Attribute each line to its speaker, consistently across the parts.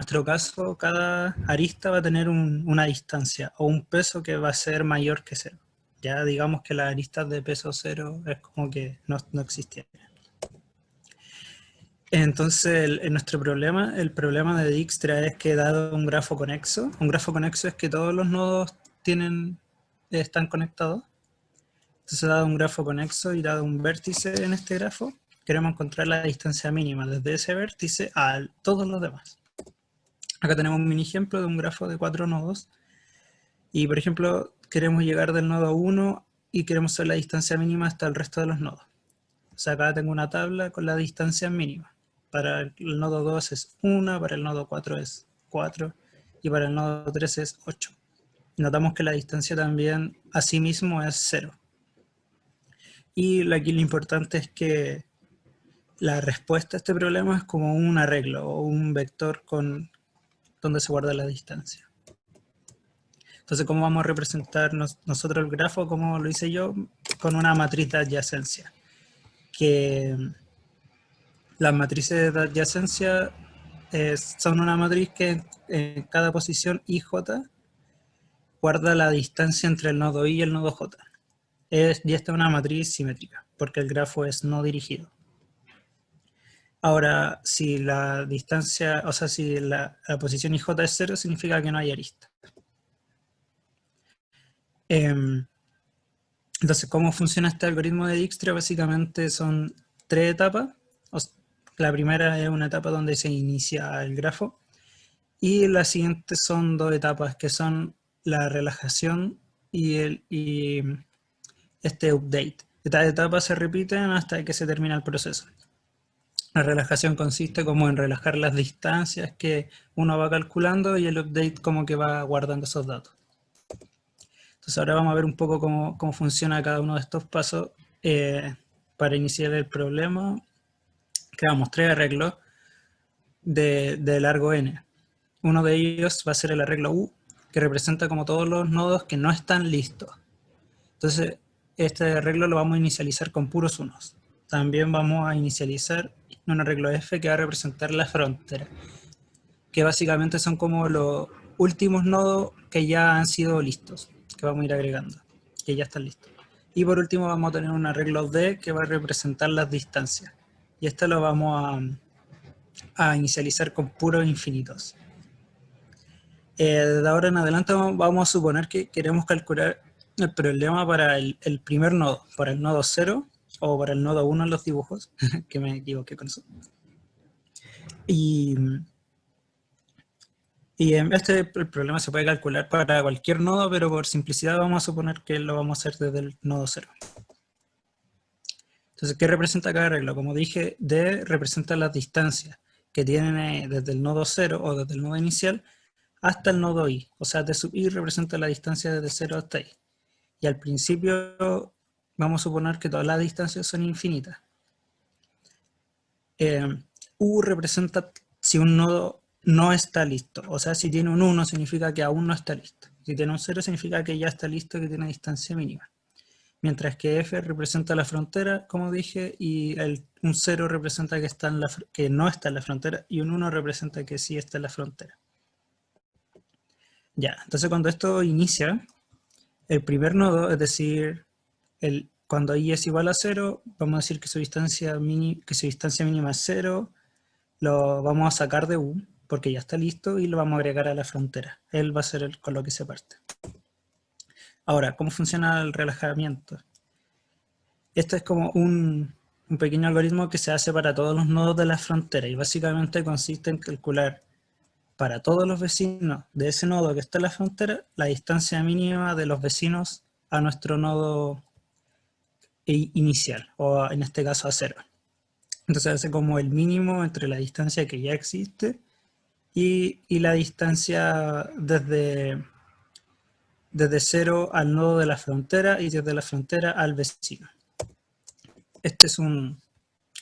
Speaker 1: nuestro caso, cada arista va a tener una distancia o un peso que va a ser mayor que 0. Ya digamos que las aristas de peso 0 es como que no existieran. Entonces, nuestro problema, el problema de Dijkstra es que dado un grafo conexo es que todos los nodos están conectados. Entonces, dado un grafo conexo y dado un vértice en este grafo, queremos encontrar la distancia mínima desde ese vértice a todos los demás. Acá tenemos un mini ejemplo de un grafo de 4 nodos. Y, por ejemplo, queremos llegar del nodo 1 y queremos saber la distancia mínima hasta el resto de los nodos. O sea, acá tengo una tabla con la distancia mínima. Para el nodo 2 es 1, para el nodo 4 es 4 y para el nodo 3 es 8. Notamos que la distancia también asimismo es 0. Y aquí lo importante es que la respuesta a este problema es como un arreglo o un vector donde se guarda la distancia. Entonces, ¿cómo vamos a representar nosotros el grafo? Como lo hice yo, con una matriz de adyacencia. Que las matrices de adyacencia son una matriz que en cada posición IJ guarda la distancia entre el nodo I y el nodo J. Y esta es una matriz simétrica, porque el grafo es no dirigido. Ahora, si la distancia, o sea, si la posición IJ es 0, significa que no hay arista. Entonces, ¿cómo funciona este algoritmo de Dijkstra? Básicamente son 3 etapas. La primera es una etapa donde se inicia el grafo. Y las siguientes son 2 etapas, que son la relajación y este update. Estas etapas se repiten hasta que se termina el proceso. La relajación consiste como en relajar las distancias que uno va calculando y el update como que va guardando esos datos. Entonces ahora vamos a ver un poco cómo funciona cada uno de estos pasos. Para iniciar el problema, creamos 3 arreglos de largo n. Uno de ellos va a ser el arreglo U, que representa como todos los nodos que no están listos. Entonces, este arreglo lo vamos a inicializar con puros unos. También vamos a inicializar un arreglo F que va a representar la frontera, que básicamente son como los últimos nodos que ya han sido listos, que vamos a ir agregando, que ya están listos. Y por último vamos a tener un arreglo D que va a representar las distancias. Y este lo vamos a inicializar con puros infinitos. De ahora en adelante vamos a suponer que queremos calcular el problema para el primer nodo, para el nodo 0 o para el nodo 1 en los dibujos, que me equivoqué con eso. Y el problema se puede calcular para cualquier nodo, pero por simplicidad vamos a suponer que lo vamos a hacer desde el nodo 0. Entonces, ¿qué representa cada arreglo? Como dije, D representa las distancias que tienen desde el nodo 0 o desde el nodo inicial hasta el nodo I. O sea, D sub I representa la distancia desde 0 hasta I. Y al principio vamos a suponer que todas las distancias son infinitas. U representa si un nodo no está listo. O sea, si tiene un 1 significa que aún no está listo. Si tiene un 0 significa que ya está listo, que tiene distancia mínima. Mientras que F representa la frontera, como dije, y un 0 representa que no está en la frontera, y un 1 representa que sí está en la frontera. Ya, entonces cuando esto inicia, el primer nodo, es decir, cuando I es igual a 0, vamos a decir que su distancia mínima es 0, lo vamos a sacar de U, porque ya está listo, y lo vamos a agregar a la frontera. Él va a ser con lo que se parte. Ahora, ¿cómo funciona el relajamiento? Esto es como un pequeño algoritmo que se hace para todos los nodos de la frontera, y básicamente consiste en calcular para todos los vecinos de ese nodo que está en la frontera, la distancia mínima de los vecinos a nuestro nodo inicial, o en este caso a 0. Entonces hace como el mínimo entre la distancia que ya existe y la distancia desde 0 al nodo de la frontera y desde la frontera al vecino. Este es un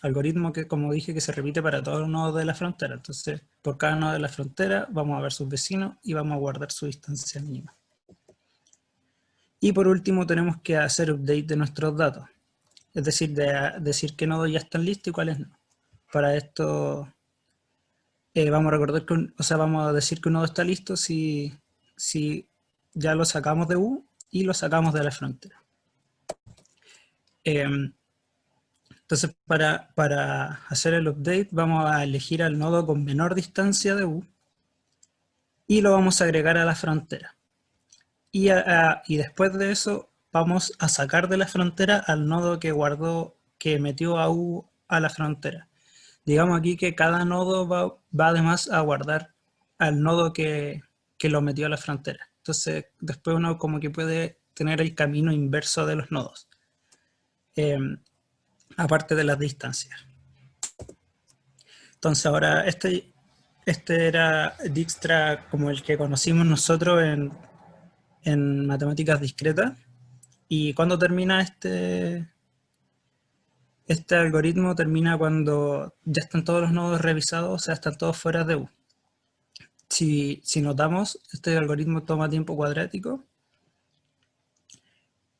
Speaker 1: algoritmo que, como dije, que se repite para todos los nodos de la frontera. Entonces, por cada nodo de la frontera vamos a ver sus vecinos y vamos a guardar su distancia mínima. Y por último tenemos que hacer update de nuestros datos. Es decir, decir qué nodos ya están listos y cuáles no. Para esto vamos a recordar que, vamos a decir que un nodo está listo si ya lo sacamos de U y lo sacamos de la frontera. Entonces, para hacer el update, vamos a elegir al nodo con menor distancia de U y lo vamos a agregar a la frontera. Y después de eso, vamos a sacar de la frontera al nodo que metió a U a la frontera. Digamos aquí que cada nodo va además a guardar al nodo que lo metió a la frontera. Entonces, después uno como que puede tener el camino inverso de los nodos. Aparte de las distancias. Entonces ahora este era Dijkstra como el que conocimos nosotros en matemáticas discretas. Y cuando termina este algoritmo, termina cuando ya están todos los nodos revisados, o sea, están todos fuera de U. Si notamos, este algoritmo toma tiempo cuadrático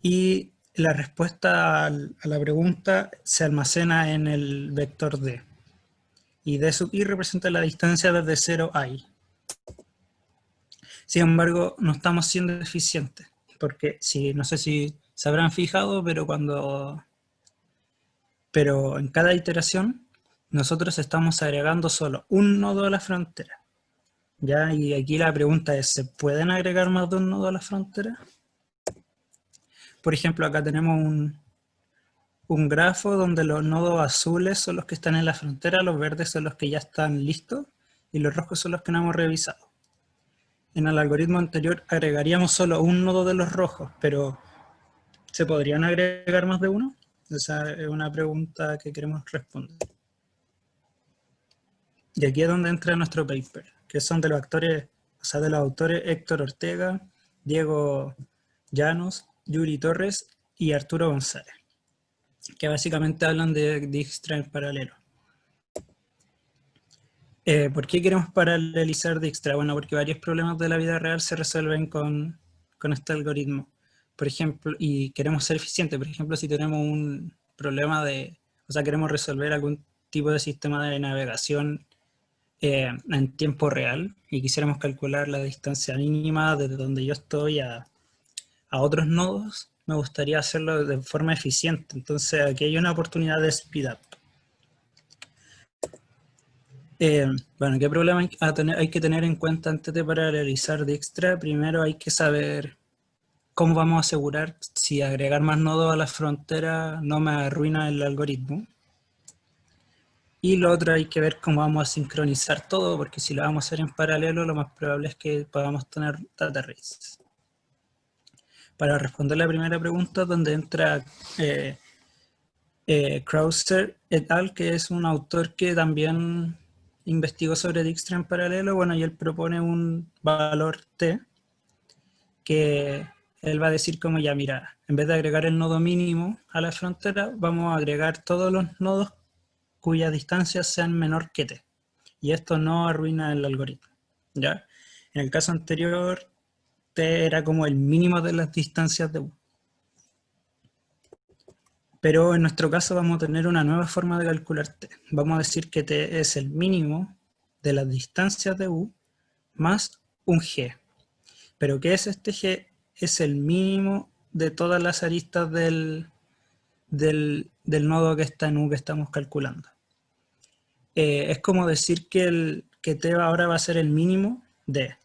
Speaker 1: y la respuesta a la pregunta se almacena en el vector D. Y D sub I representa la distancia desde 0 a I. Sin embargo, no estamos siendo eficientes, porque no sé si se habrán fijado, pero en cada iteración nosotros estamos agregando solo un nodo a la frontera. ¿Ya? Y aquí la pregunta es, ¿se pueden agregar más de un nodo a la frontera? Por ejemplo, acá tenemos un grafo donde los nodos azules son los que están en la frontera, los verdes son los que ya están listos y los rojos son los que no hemos revisado. En el algoritmo anterior agregaríamos solo un nodo de los rojos, pero ¿se podrían agregar más de uno? Esa es una pregunta que queremos responder. Y aquí es donde entra nuestro paper, que son de los autores Héctor Ortega, Diego Llanos, Yuri Torres y Arturo González, que básicamente hablan de Dijkstra en paralelo. ¿Por qué queremos paralelizar Dijkstra? Bueno, porque varios problemas de la vida real se resuelven con este algoritmo. Por ejemplo, y queremos ser eficientes. Por ejemplo, si tenemos un problema queremos resolver algún tipo de sistema de navegación en tiempo real y quisiéramos calcular la distancia mínima desde donde yo estoy a otros nodos, me gustaría hacerlo de forma eficiente. Entonces aquí hay una oportunidad de speed up. Bueno, ¿qué problema hay que tener en cuenta antes de paralelizar Dijkstra? Primero hay que saber cómo vamos a asegurar si agregar más nodos a la frontera no me arruina el algoritmo. Y lo otro hay que ver cómo vamos a sincronizar todo, porque si lo vamos a hacer en paralelo, lo más probable es que podamos tener data races. Para responder la primera pregunta, donde entra Krauser et al., que es un autor que también investigó sobre Dijkstra en paralelo, bueno, y él propone un valor t, que él va a decir como ya, mira, en vez de agregar el nodo mínimo a la frontera, vamos a agregar todos los nodos cuyas distancias sean menor que t. Y esto no arruina el algoritmo, ¿ya? En el caso anterior, t era como el mínimo de las distancias de U. Pero en nuestro caso vamos a tener una nueva forma de calcular t. Vamos a decir que t es el mínimo de las distancias de U más un g. ¿Pero qué es este g? Es el mínimo de todas las aristas del nodo que está en U que estamos calculando. Es como decir que t ahora va a ser el mínimo de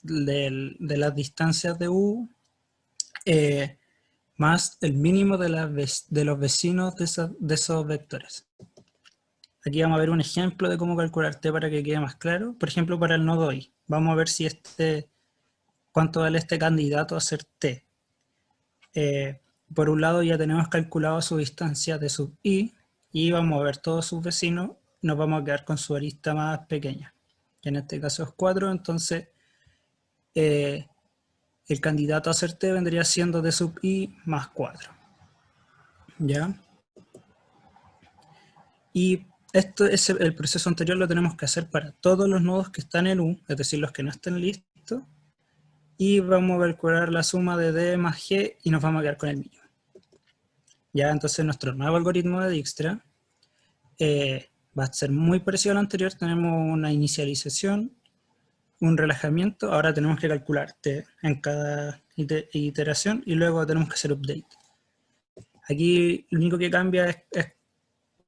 Speaker 1: las distancias de U más el mínimo de los vecinos de esos vectores. Aquí vamos a ver un ejemplo de cómo calcular t para que quede más claro. Por ejemplo, para el nodo I. Vamos a ver si cuánto vale este candidato a ser t. Por un lado ya tenemos calculado su distancia de sub I y vamos a ver todos sus vecinos. Nos vamos a quedar con su arista más pequeña, que en este caso es 4, entonces el candidato a ser t vendría siendo d sub I más 4. ¿Ya? Y el proceso anterior lo tenemos que hacer para todos los nodos que están en U, es decir, los que no estén listos, y vamos a calcular la suma de D más G y nos vamos a quedar con el mínimo. Ya, entonces nuestro nuevo algoritmo de Dijkstra va a ser muy parecido al anterior. Tenemos una inicialización, un relajamiento, ahora tenemos que calcular t en cada iteración y luego tenemos que hacer update. Aquí lo único que cambia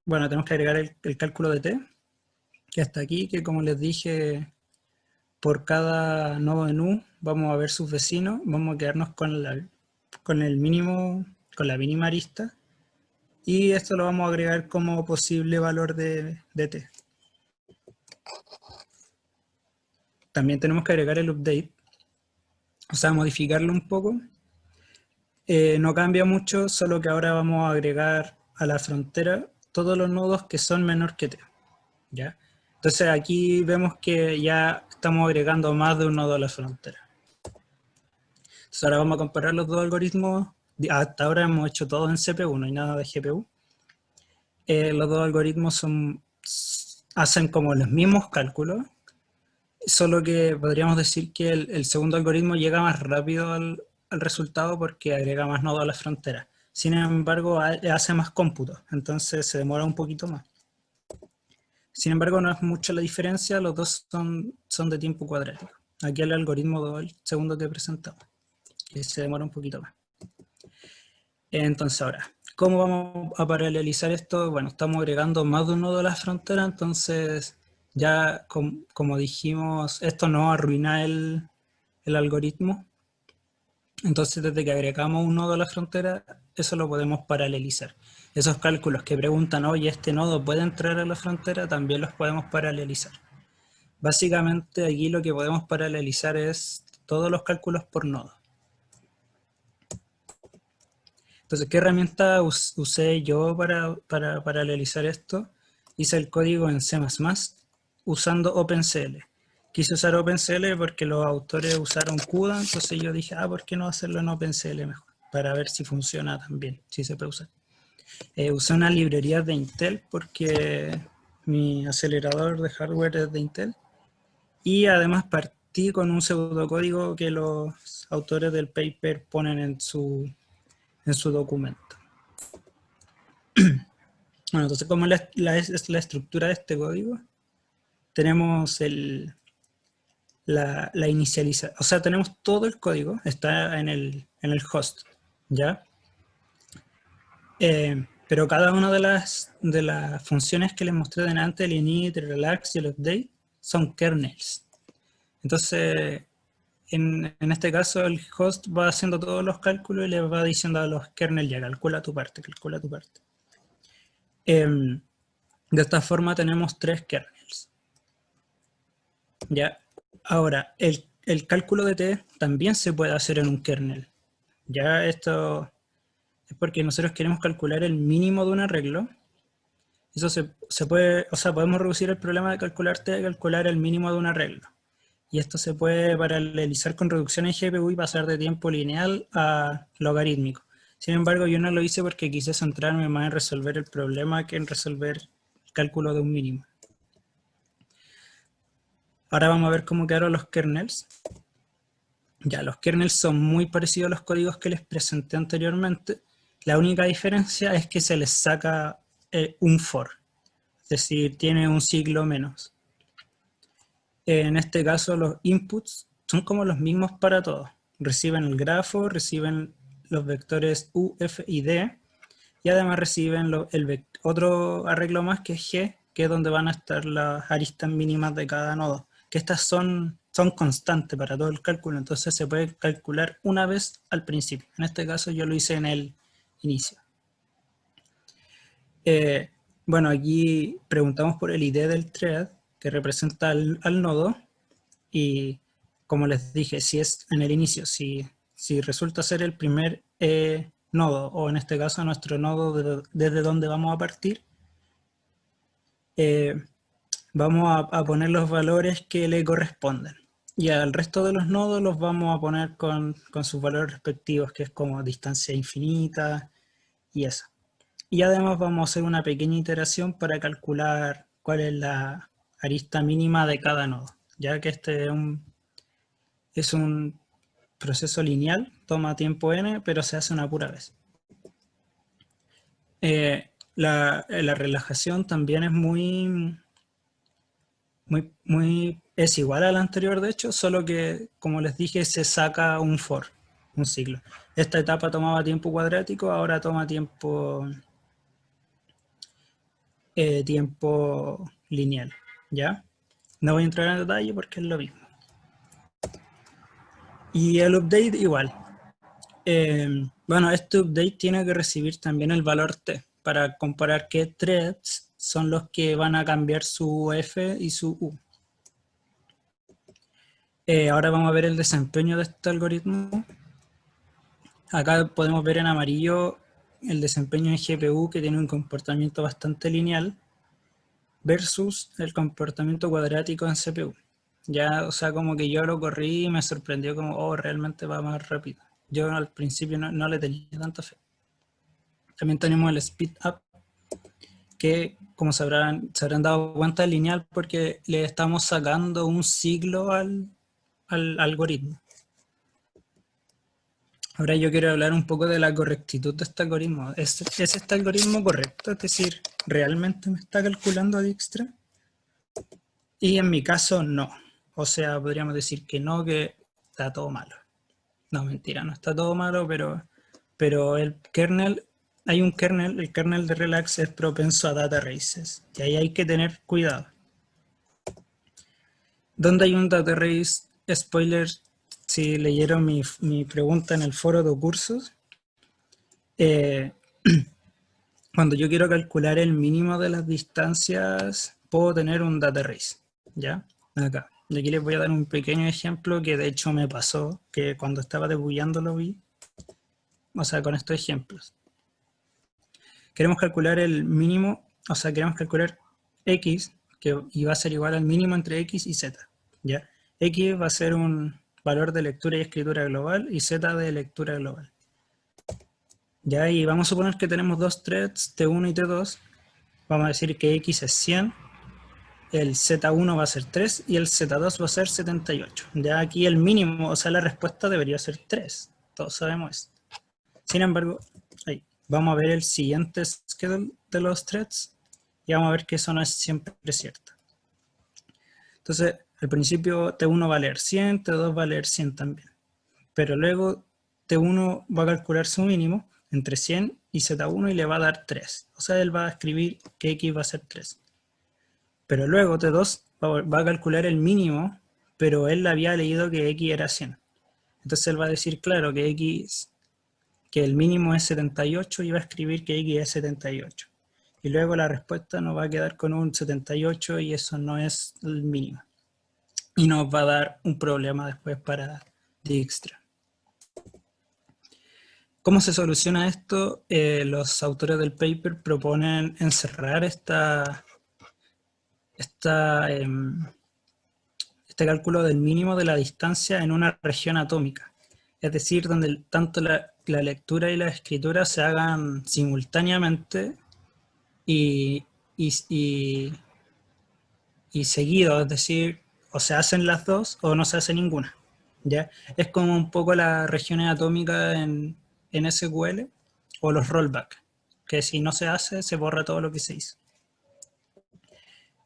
Speaker 1: bueno, tenemos que agregar el cálculo de t, que hasta aquí, que como les dije, por cada nodo en U vamos a ver sus vecinos, vamos a quedarnos con el mínimo, con la mínima arista, y esto lo vamos a agregar como posible valor de t. También tenemos que agregar el update, o sea, modificarlo un poco. No cambia mucho, solo que ahora vamos a agregar a la frontera todos los nodos que son menor que t, ¿ya? Entonces aquí vemos que ya estamos agregando más de un nodo a la frontera. Entonces ahora vamos a comparar los dos algoritmos. Hasta ahora hemos hecho todo en CPU, no hay nada de GPU. Los dos algoritmos hacen como los mismos cálculos, solo que podríamos decir que el segundo algoritmo llega más rápido al resultado porque agrega más nodos a la frontera. Sin embargo, hace más cómputos, entonces se demora un poquito más. Sin embargo, no es mucha la diferencia, los dos son de tiempo cuadrático. Aquí el algoritmo del segundo que presentamos, que se demora un poquito más. Entonces ahora, ¿cómo vamos a paralelizar esto? Bueno, estamos agregando más de un nodo a la frontera, entonces ya como dijimos, esto no arruina el algoritmo. Entonces desde que agregamos un nodo a la frontera, eso lo podemos paralelizar. Esos cálculos que preguntan, oye, ¿este nodo puede entrar a la frontera? También los podemos paralelizar. Básicamente aquí lo que podemos paralelizar es todos los cálculos por nodo. Entonces, ¿qué herramienta usé yo para paralelizar esto? Hice el código en C++ usando OpenCL. Quise usar OpenCL porque los autores usaron CUDA, entonces yo dije, ¿por qué no hacerlo en OpenCL mejor? Para ver si funciona también, si se puede usar. Usé una librería de Intel porque mi acelerador de hardware es de Intel. Y además partí con un pseudocódigo que los autores del paper ponen en su documento. Bueno, entonces, ¿cómo es la estructura de este código? Tenemos la inicialización, o sea, tenemos todo el código, está en el host, ¿ya? Pero cada una de las funciones que les mostré delante, el init, el relax y el update, son kernels. Entonces, en este caso, el host va haciendo todos los cálculos y le va diciendo a los kernels, ya calcula tu parte, calcula tu parte. De esta forma tenemos 3 kernels. Ya. Ahora, el cálculo de t también se puede hacer en un kernel. Ya esto es porque nosotros queremos calcular el mínimo de un arreglo. Eso se puede, o sea, podemos reducir el problema de calcular t a calcular el mínimo de un arreglo. Y esto se puede paralelizar con reducción en GPU y pasar de tiempo lineal a logarítmico. Sin embargo, yo no lo hice porque quise centrarme más en resolver el problema que en resolver el cálculo de un mínimo. Ahora vamos a ver cómo quedaron los kernels. Ya, los kernels son muy parecidos a los códigos que les presenté anteriormente. La única diferencia es que se les saca un for, es decir, tiene un siglo menos. En este caso los inputs son como los mismos para todos. Reciben el grafo, reciben los vectores U, F y D, y además reciben otro arreglo más que es G, que es donde van a estar las aristas mínimas de cada nodo, que estas son constantes para todo el cálculo, entonces se puede calcular una vez al principio. En este caso yo lo hice en el inicio. Bueno, aquí preguntamos por el ID del thread, que representa al nodo, y como les dije, si es en el inicio, si resulta ser el primer nodo, o en este caso nuestro nodo desde donde vamos a partir, vamos a poner los valores que le corresponden. Y al resto de los nodos los vamos a poner con sus valores respectivos, que es como distancia infinita y eso. Y además vamos a hacer una pequeña iteración para calcular cuál es la arista mínima de cada nodo, ya que este es un proceso lineal, toma tiempo n, pero se hace una pura vez. La relajación también es es igual a la anterior, de hecho, solo que, como les dije, se saca un for, un ciclo. Esta etapa tomaba tiempo cuadrático, ahora toma tiempo lineal, ¿ya? No voy a entrar en detalle porque es lo mismo. Y el update igual. Bueno, este update tiene que recibir también el valor t para comparar qué threads son los que van a cambiar su f y su u. Ahora vamos a ver el desempeño de este algoritmo. Acá podemos ver en amarillo el desempeño en GPU, que tiene un comportamiento bastante lineal, versus el comportamiento cuadrático en CPU. Ya, o sea, como que yo lo corrí y me sorprendió como, oh, realmente va más rápido. Yo al principio no le tenía tanta fe. También tenemos el speed up, que como se habrán dado cuenta es lineal porque le estamos sacando un ciclo al algoritmo. Ahora yo quiero hablar un poco de la correctitud de este algoritmo. ¿Es este algoritmo correcto? Es decir, ¿realmente me está calculando a Dijkstra? Y en mi caso, no. O sea, podríamos decir que no, que está todo malo. No, mentira, no está todo malo, pero el kernel, hay un kernel, el kernel de Relax es propenso a data races. Y ahí hay que tener cuidado. ¿Dónde hay un data race? Spoiler, si leyeron mi pregunta en el foro de cursos, cuando yo quiero calcular el mínimo de las distancias, puedo tener un data race, ¿ya? Acá. Y aquí les voy a dar un pequeño ejemplo que de hecho me pasó, que cuando estaba debugueando lo vi, o sea, con estos ejemplos. Queremos calcular el mínimo, o sea, queremos calcular x, que va a ser igual al mínimo entre x y z, ¿ya? X va a ser un valor de lectura y escritura global y z de lectura global. Ya, y vamos a suponer que tenemos dos threads, T1 y T2. Vamos a decir que X es 100, el Z1 va a ser 3 y el Z2 va a ser 78. Ya aquí el mínimo, o sea, la respuesta debería ser 3. Todos sabemos esto. Sin embargo, ahí, vamos a ver el siguiente schedule de los threads y vamos a ver que eso no es siempre cierto. Entonces, al principio T1 va a leer 100, T2 va a leer 100 también. Pero luego T1 va a calcular su mínimo entre 100 y Z1 y le va a dar 3. O sea, él va a escribir que X va a ser 3. Pero luego T2 va a calcular el mínimo, pero él había leído que X era 100. Entonces él va a decir, claro, que X, que el mínimo es 78 y va a escribir que X es 78. Y luego la respuesta nos va a quedar con un 78 y eso no es el mínimo. Y nos va a dar un problema después para Dijkstra. ¿Cómo se soluciona esto? Los autores del paper proponen encerrar este cálculo del mínimo de la distancia en una región atómica. Es decir, donde tanto la lectura y la escritura se hagan simultáneamente y seguido, es decir, o se hacen las dos o no se hace ninguna. ¿Ya? Es como un poco las regiones atómicas en SQL o los rollback, que si no se hace, se borra todo lo que se hizo.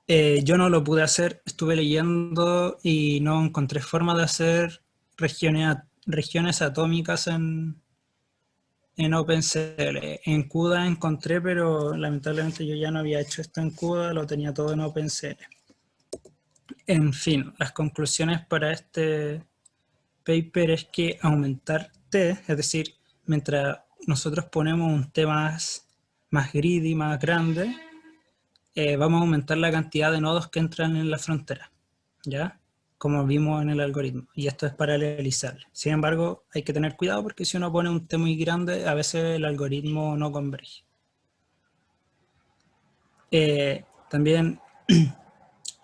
Speaker 1: Yo no lo pude hacer, estuve leyendo y no encontré forma de hacer regiones atómicas en OpenCL. En CUDA encontré, pero lamentablemente yo ya no había hecho esto en CUDA, lo tenía todo en OpenCL. En fin, las conclusiones para este paper es que aumentar T, es decir, mientras nosotros ponemos un T más greedy, más grande, vamos a aumentar la cantidad de nodos que entran en la frontera, ¿ya? Como vimos en el algoritmo, y esto es paralelizable. Sin embargo, hay que tener cuidado porque si uno pone un T muy grande, a veces el algoritmo no converge. También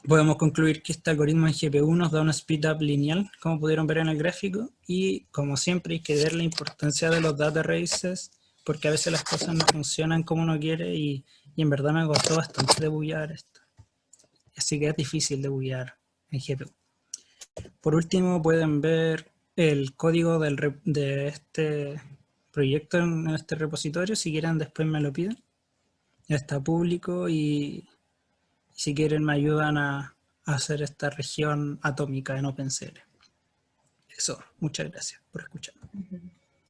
Speaker 1: podemos concluir que este algoritmo en GPU nos da un speedup lineal, como pudieron ver en el gráfico, y como siempre hay que ver la importancia de los data races, porque a veces las cosas no funcionan como uno quiere y en verdad me costó bastante debuggar esto. Así que es difícil debuggar en GPU. Por último, pueden ver el código de este proyecto en este repositorio, si quieren después me lo piden. ya está público y si quieren me ayudan a hacer esta región atómica en OpenCL. Eso, muchas gracias por escuchar.